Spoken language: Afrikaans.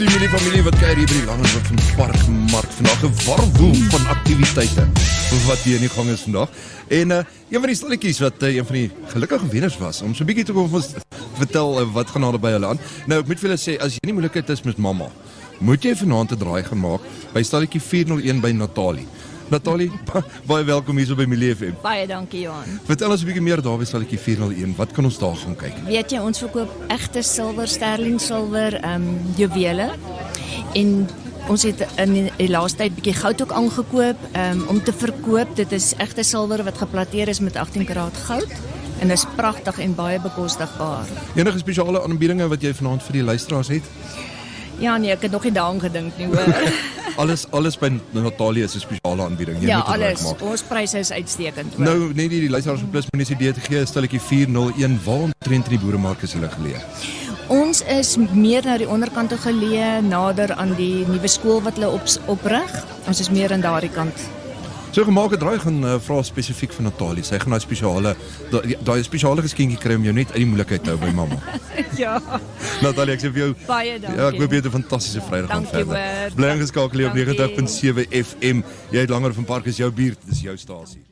Die familie wat kuier hier by die Langehoek van Parkmark vandag. 'n warwoel van aktiwiteite wat hier in die gang is vandag. En een van die stalletjies wat een van die gelukkige wenners was, om so 'n bietjie te kom vertel wat gaan daar by hulle aan. Nou, ek moet vir julle sê, as jy nie moeilikheid is met mamma, moet jy vanaand 'n draai gaan maak by stalletjie 401 by Natalie. Natalie, baie welkom hier so by Milie FM. Baie dankie, Johan. Vertel ons 'n bietjie meer daar by stalletjie 401. Wat kan ons daar gaan kyk? Weet jy, ons verkoop egte silwer, sterling silwer, juwele. En ons het in die laaste tyd bietjie goud ook aangekoop om te verkoop. Dit is egte silwer wat geplateer is met 18 karaat goud. En dit is pragtig en baie bekostigbaar. Enige spesiale aanbiedinge wat jy vanaand vir die luisteraars het? Ja nee, ek het nog nie daaraan gedink nie, hoor. Alles by Natalie is 'n spesiale aanbieding. Jy Ja, moet dit alles. maak. Ons pryse is uitstekend, hoor. Nou, net die luisteraars op Plus Munisipaliteit te gee, stalletjie 401, waar omtrent in die boeremark is hulle geleë? Ons is meer na die onderkant toe geleë, nader aan die nuwe skool wat hulle oprig. Ons is meer aan daardie kant. So gemaak 'n draai gaan vra spesifiek vir Natalie. Sy gaan daai spesiale geskenkie kry om jou net uit die moeilikheid te hou by mamma. Ja. Natalie, ek sê vir jou Baie dankie. Ja, ek hoop jy het 'n fantastiese Vrydag gaan Dankie, verder. hoor. Bly ingeskakel hier op Dankie. 90.7 FM. Jy het langer van Park is jou buurt, dis jou stasie.